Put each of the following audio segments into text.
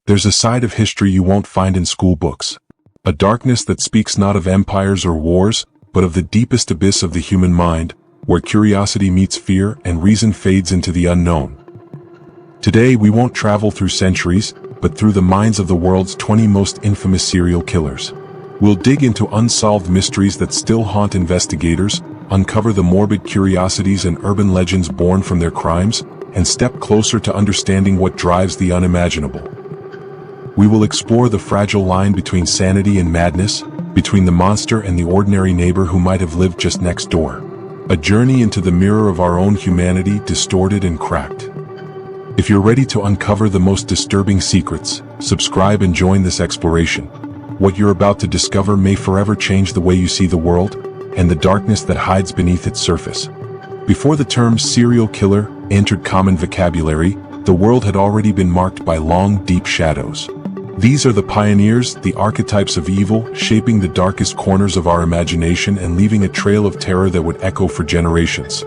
There's a side of history you won't find in school books. A darkness that speaks not of empires or wars, but of the deepest abyss of the human mind, where curiosity meets fear and reason fades into the unknown. Today we won't travel through centuries, but through the minds of the world's 20 most infamous serial killers. We'll dig into unsolved mysteries that still haunt investigators, uncover the morbid curiosities and urban legends born from their crimes, and step closer to understanding what drives the unimaginable. We will explore the fragile line between sanity and madness, between the monster and the ordinary neighbor who might have lived just next door. A journey into the mirror of our own humanity, distorted and cracked. If you're ready to uncover the most disturbing secrets, subscribe and join this exploration. What you're about to discover may forever change the way you see the world, and the darkness that hides beneath its surface. Before the term serial killer entered common vocabulary, the world had already been marked by long, deep shadows. These are the pioneers, the archetypes of evil, shaping the darkest corners of our imagination and leaving a trail of terror that would echo for generations.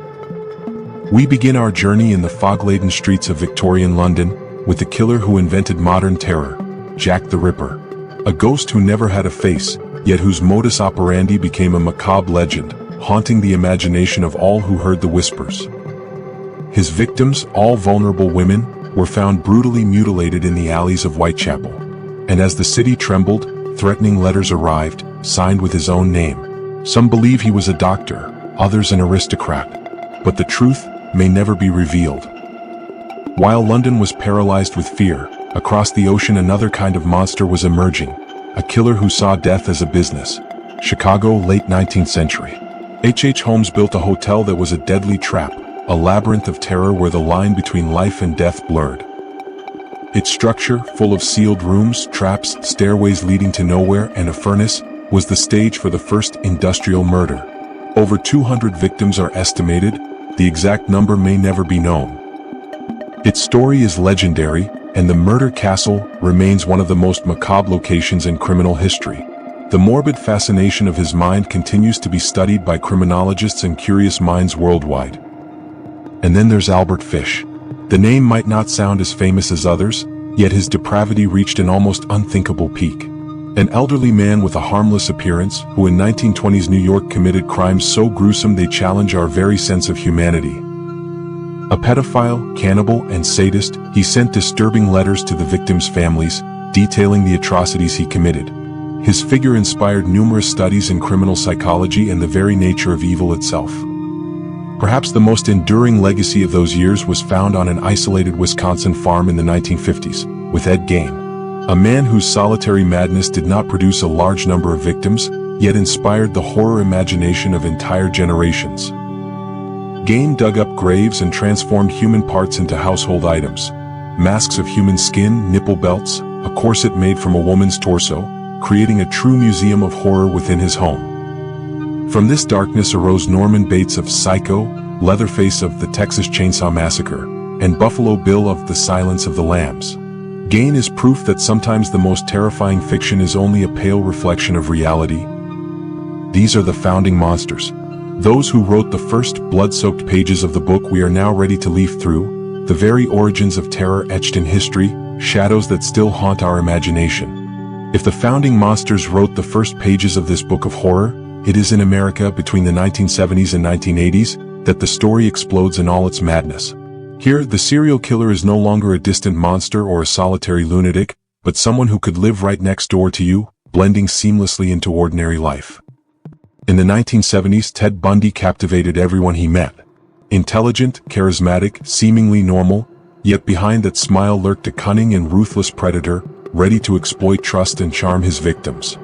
We begin our journey in the fog-laden streets of Victorian London, with the killer who invented modern terror, Jack the Ripper. A ghost who never had a face, yet whose modus operandi became a macabre legend, haunting the imagination of all who heard the whispers. His victims, all vulnerable women, were found brutally mutilated in the alleys of Whitechapel. And as the city trembled, threatening letters arrived, signed with his own name. Some believe he was a doctor, others an aristocrat. But the truth may never be revealed. While London was paralyzed with fear, across the ocean another kind of monster was emerging, a killer who saw death as a business. Chicago, late 19th century. Holmes built a hotel that was a deadly trap, a labyrinth of terror where the line between life and death blurred. Its structure, full of sealed rooms, traps, stairways leading to nowhere, and a furnace, was the stage for the first industrial murder. Over 200 victims are estimated, the exact number may never be known. Its story is legendary, and the murder castle remains one of the most macabre locations in criminal history. The morbid fascination of his mind continues to be studied by criminologists and curious minds worldwide. And then there's Albert Fish. The name might not sound as famous as others, yet his depravity reached an almost unthinkable peak. An elderly man with a harmless appearance, who in 1920s New York committed crimes so gruesome they challenge our very sense of humanity. A pedophile, cannibal, and sadist, he sent disturbing letters to the victims' families, detailing the atrocities he committed. His figure inspired numerous studies in criminal psychology and the very nature of evil itself. Perhaps the most enduring legacy of those years was found on an isolated Wisconsin farm in the 1950s, with Ed Gein. A man whose solitary madness did not produce a large number of victims, yet inspired the horror imagination of entire generations. Gein dug up graves and transformed human parts into household items. Masks of human skin, nipple belts, a corset made from a woman's torso, creating a true museum of horror within his home. From this darkness arose Norman Bates of Psycho, Leatherface of the Texas Chainsaw Massacre, and Buffalo Bill of The Silence of the Lambs. Gein is proof that sometimes the most terrifying fiction is only a pale reflection of reality. These are the founding monsters. Those who wrote the first blood-soaked pages of the book we are now ready to leaf through, the very origins of terror etched in history, shadows that still haunt our imagination. If the founding monsters wrote the first pages of this book of horror, it is in America between the 1970s and 1980s that the story explodes in all its madness. Here, the serial killer is no longer a distant monster or a solitary lunatic, but someone who could live right next door to you, blending seamlessly into ordinary life. In the 1970s, Ted Bundy captivated everyone he met. Intelligent, charismatic, seemingly normal, yet behind that smile lurked a cunning and ruthless predator, ready to exploit trust and charm his victims.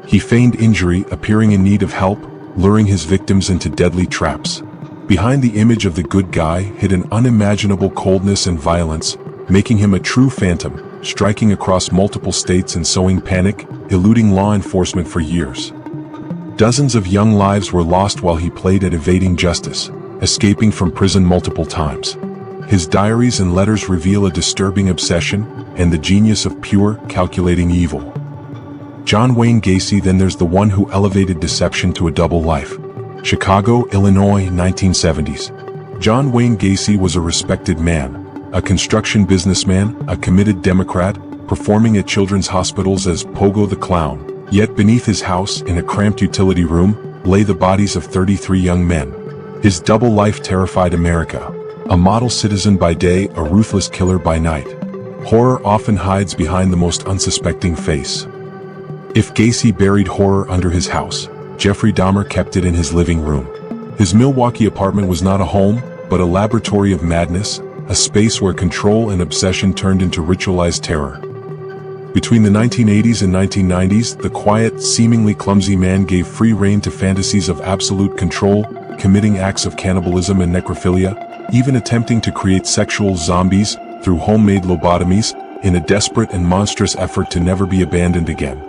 He feigned injury, appearing in need of help, luring his victims into deadly traps. Behind the image of the good guy hid an unimaginable coldness and violence, making him a true phantom, striking across multiple states and sowing panic, eluding law enforcement for years. Dozens of young lives were lost while he played at evading justice, escaping from prison multiple times. His diaries and letters reveal a disturbing obsession and the genius of pure, calculating evil. John Wayne Gacy. Then there's the one who elevated deception to a double life. Chicago, Illinois, 1970s. John Wayne Gacy was a respected man, a construction businessman, a committed Democrat, performing at children's hospitals as Pogo the Clown. Yet beneath his house, in a cramped utility room, lay the bodies of 33 young men. His double life terrified America. A model citizen by day, a ruthless killer by night. Horror often hides behind the most unsuspecting face. If Gacy buried horror under his house, Jeffrey Dahmer kept it in his living room. His Milwaukee apartment was not a home, but a laboratory of madness, a space where control and obsession turned into ritualized terror. Between the 1980s and 1990s, the quiet, seemingly clumsy man gave free rein to fantasies of absolute control, committing acts of cannibalism and necrophilia, even attempting to create sexual zombies through homemade lobotomies, in a desperate and monstrous effort to never be abandoned again.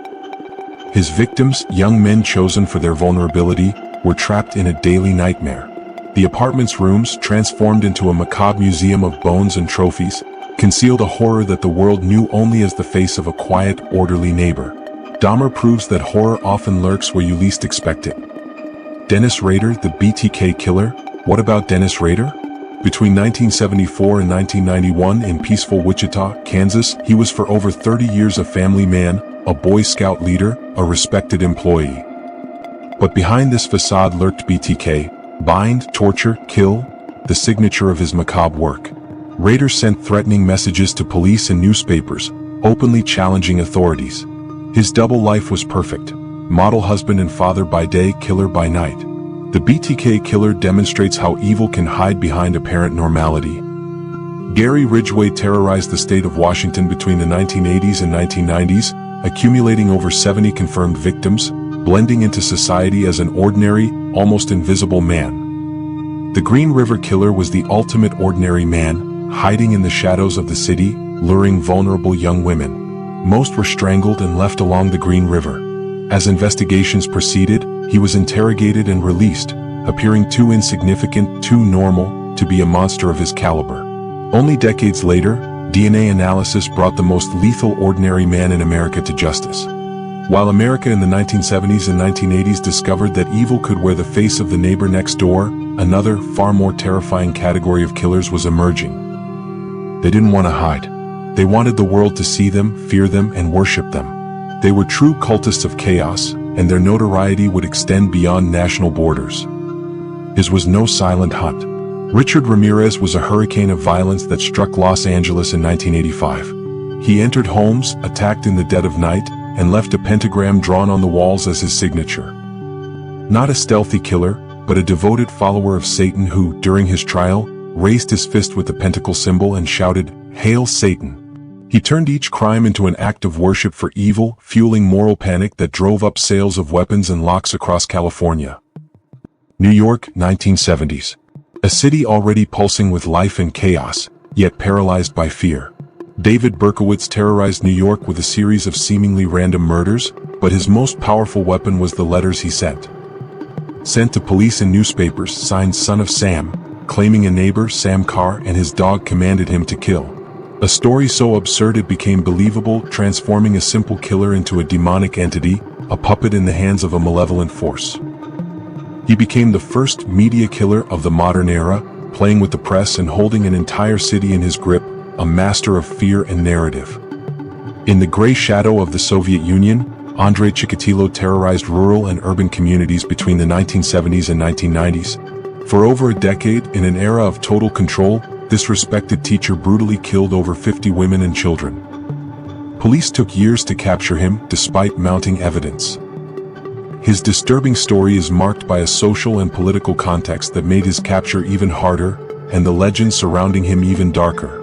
His victims, young men chosen for their vulnerability, were trapped in a daily nightmare. The apartment's rooms, transformed into a macabre museum of bones and trophies, concealed a horror that the world knew only as the face of a quiet, orderly neighbor. Dahmer proves that horror often lurks where you least expect it. Dennis Rader, the BTK Killer. What about Dennis Rader? Between 1974 and 1991 in peaceful Wichita, Kansas, he was for over 30 years a family man, a Boy Scout leader, a respected employee. But behind this facade lurked BTK, bind, torture, kill, the signature of his macabre work. Rader sent threatening messages to police and newspapers, openly challenging authorities. His double life was perfect. Model husband and father by day, killer by night. The BTK Killer demonstrates how evil can hide behind apparent normality. Gary Ridgway terrorized the state of Washington between the 1980s and 1990s, accumulating over 70 confirmed victims, blending into society as an ordinary, almost invisible man. The Green River Killer was the ultimate ordinary man, hiding in the shadows of the city, luring vulnerable young women. Most were strangled and left along the Green River. As investigations proceeded, he was interrogated and released, appearing too insignificant, too normal, to be a monster of his caliber. Only decades later, DNA analysis brought the most lethal ordinary man in America to justice. While America in the 1970s and 1980s discovered that evil could wear the face of the neighbor next door, another, far more terrifying category of killers was emerging. They didn't want to hide. They wanted the world to see them, fear them, and worship them. They were true cultists of chaos, and their notoriety would extend beyond national borders. His was no silent hunt. Richard Ramirez was a hurricane of violence that struck Los Angeles in 1985. He entered homes, attacked in the dead of night, and left a pentagram drawn on the walls as his signature. Not a stealthy killer, but a devoted follower of Satan who, during his trial, raised his fist with the pentacle symbol and shouted, "Hail Satan!" He turned each crime into an act of worship for evil, fueling moral panic that drove up sales of weapons and locks across California. New York, 1970s. A city already pulsing with life and chaos, yet paralyzed by fear. David Berkowitz terrorized New York with a series of seemingly random murders, but his most powerful weapon was the letters he sent. Sent to police and newspapers, signed Son of Sam, claiming a neighbor, Sam Carr, and his dog commanded him to kill. A story so absurd it became believable, transforming a simple killer into a demonic entity, a puppet in the hands of a malevolent force. He became the first media killer of the modern era, playing with the press and holding an entire city in his grip, a master of fear and narrative. In the gray shadow of the Soviet Union, Andrei Chikatilo terrorized rural and urban communities between the 1970s and 1990s. For over a decade, in an era of total control, this respected teacher brutally killed over 50 women and children. Police took years to capture him, despite mounting evidence. His disturbing story is marked by a social and political context that made his capture even harder, and the legends surrounding him even darker.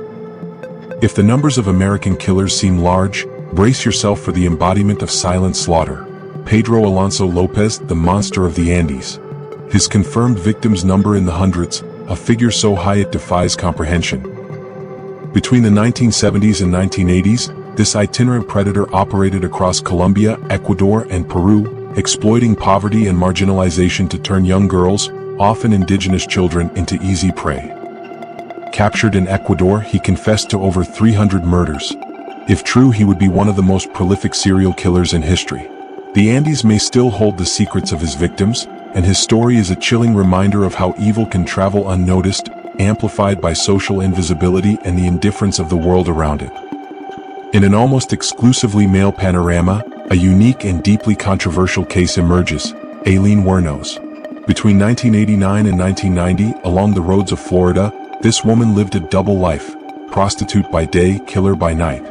If the numbers of American killers seem large, brace yourself for the embodiment of silent slaughter. Pedro Alonso López, the monster of the Andes. His confirmed victims number in the hundreds, a figure so high it defies comprehension. Between the 1970s and 1980s, this itinerant predator operated across Colombia, Ecuador, and Peru, exploiting poverty and marginalization to turn young girls, often indigenous children, into easy prey. Captured in Ecuador, he confessed to over 300 murders. If true, he would be one of the most prolific serial killers in history. The Andes may still hold the secrets of his victims, and his story is a chilling reminder of how evil can travel unnoticed, amplified by social invisibility and the indifference of the world around it. In an almost exclusively male panorama, a unique and deeply controversial case emerges, Aileen Wuornos. Between 1989 and 1990, along the roads of Florida, this woman lived a double life, prostitute by day, killer by night.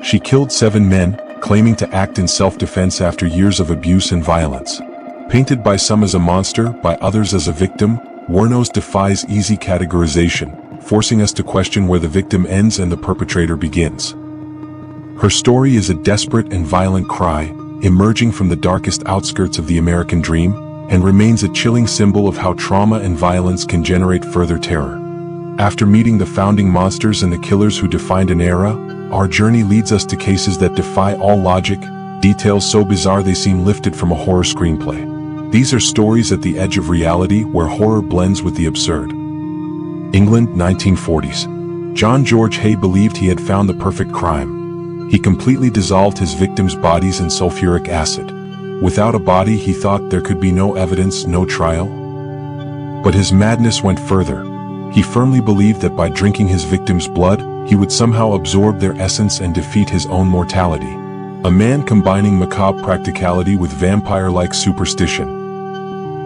She killed 7 men, claiming to act in self-defense after years of abuse and violence. Painted by some as a monster, by others as a victim, Wuornos defies easy categorization, forcing us to question where the victim ends and the perpetrator begins. Her story is a desperate and violent cry, emerging from the darkest outskirts of the American dream, and remains a chilling symbol of how trauma and violence can generate further terror. After meeting the founding monsters and the killers who defined an era, our journey leads us to cases that defy all logic, details so bizarre they seem lifted from a horror screenplay. These are stories at the edge of reality where horror blends with the absurd. England, 1940s. John George Haigh believed he had found the perfect crime. He completely dissolved his victims' bodies in sulfuric acid. Without a body, he thought there could be no evidence, no trial. But his madness went further. He firmly believed that by drinking his victims' blood, he would somehow absorb their essence and defeat his own mortality. A man combining macabre practicality with vampire-like superstition.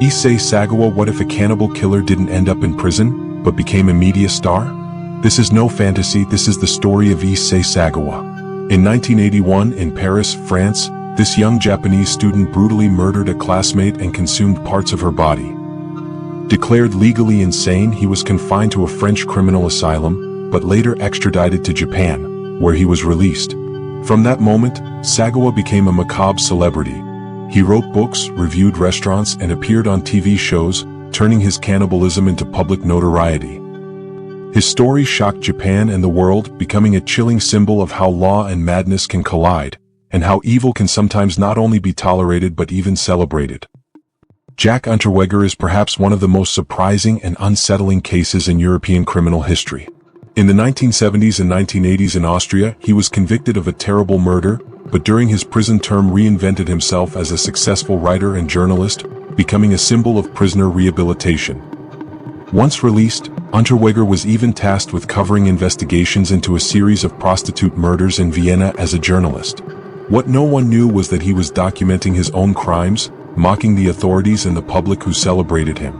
Issei Sagawa. What if a cannibal killer didn't end up in prison, but became a media star? This is no fantasy, this is the story of Issei Sagawa. In 1981, in Paris, France, this young Japanese student brutally murdered a classmate and consumed parts of her body. Declared legally insane, he was confined to a French criminal asylum, but later extradited to Japan, where he was released. From that moment, Sagawa became a macabre celebrity. He wrote books, reviewed restaurants, and appeared on TV shows, turning his cannibalism into public notoriety. His story shocked Japan and the world, becoming a chilling symbol of how law and madness can collide, and how evil can sometimes not only be tolerated but even celebrated. Jack Unterweger is perhaps one of the most surprising and unsettling cases in European criminal history. In the 1970s and 1980s in Austria, he was convicted of a terrible murder, but during his prison term reinvented himself as a successful writer and journalist, becoming a symbol of prisoner rehabilitation. Once released, Unterweger was even tasked with covering investigations into a series of prostitute murders in Vienna as a journalist. What no one knew was that he was documenting his own crimes, mocking the authorities and the public who celebrated him.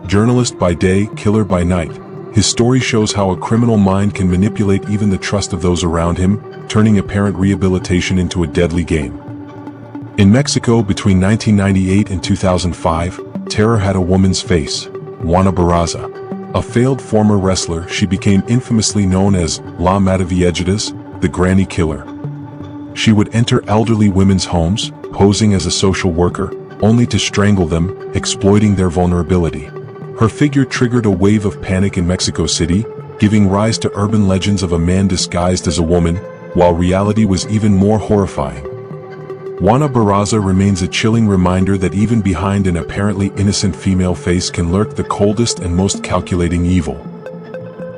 Journalist by day, killer by night. His story shows how a criminal mind can manipulate even the trust of those around him, turning apparent rehabilitation into a deadly game. In Mexico between 1998 and 2005, terror had a woman's face, Juana Barraza. A failed former wrestler, she became infamously known as La Matavilladas, the Granny Killer. She would enter elderly women's homes, posing as a social worker, only to strangle them, exploiting their vulnerability. Her figure triggered a wave of panic in Mexico City, giving rise to urban legends of a man disguised as a woman, while reality was even more horrifying. Juana Barraza remains a chilling reminder that even behind an apparently innocent female face can lurk the coldest and most calculating evil.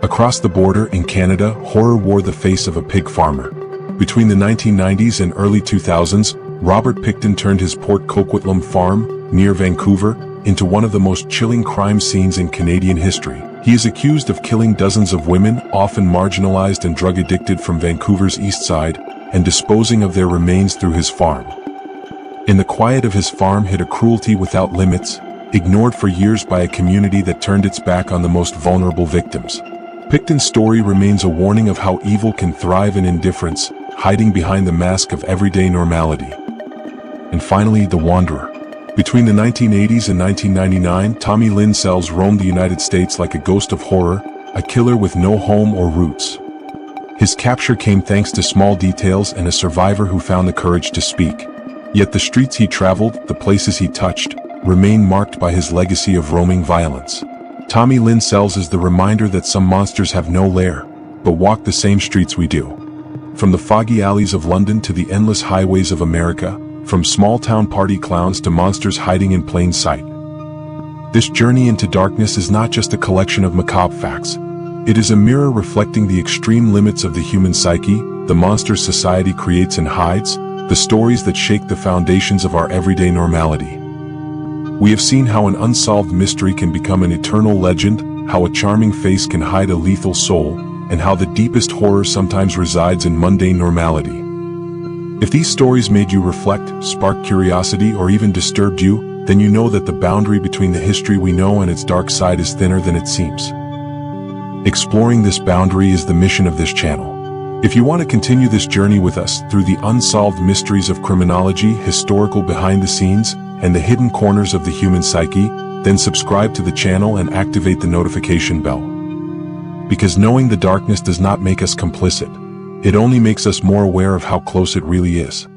Across the border in Canada, horror wore the face of a pig farmer. Between the 1990s and early 2000s, Robert Pickton turned his Port Coquitlam farm, near Vancouver, into one of the most chilling crime scenes in Canadian history. He is accused of killing dozens of women, often marginalized and drug-addicted from Vancouver's east side, and disposing of their remains through his farm. In the quiet of his farm hid a cruelty without limits, ignored for years by a community that turned its back on the most vulnerable victims. Pickton's story remains a warning of how evil can thrive in indifference, hiding behind the mask of everyday normality. And finally, The Wanderer. Between the 1980s and 1999, Tommy Lynn Sells roamed the United States like a ghost of horror, a killer with no home or roots. His capture came thanks to small details and a survivor who found the courage to speak. Yet the streets he traveled, the places he touched, remain marked by his legacy of roaming violence. Tommy Lynn Sells is the reminder that some monsters have no lair, but walk the same streets we do. From the foggy alleys of London to the endless highways of America, from small-town party clowns to monsters hiding in plain sight. This journey into darkness is not just a collection of macabre facts. It is a mirror reflecting the extreme limits of the human psyche, the monsters society creates and hides, the stories that shake the foundations of our everyday normality. We have seen how an unsolved mystery can become an eternal legend, how a charming face can hide a lethal soul, and how the deepest horror sometimes resides in mundane normality. If these stories made you reflect, sparked curiosity, or even disturbed you, then you know that the boundary between the history we know and its dark side is thinner than it seems. Exploring this boundary is the mission of this channel. If you want to continue this journey with us through the unsolved mysteries of criminology, historical behind the scenes, and the hidden corners of the human psyche, then subscribe to the channel and activate the notification bell. Because knowing the darkness does not make us complicit. It only makes us more aware of how close it really is.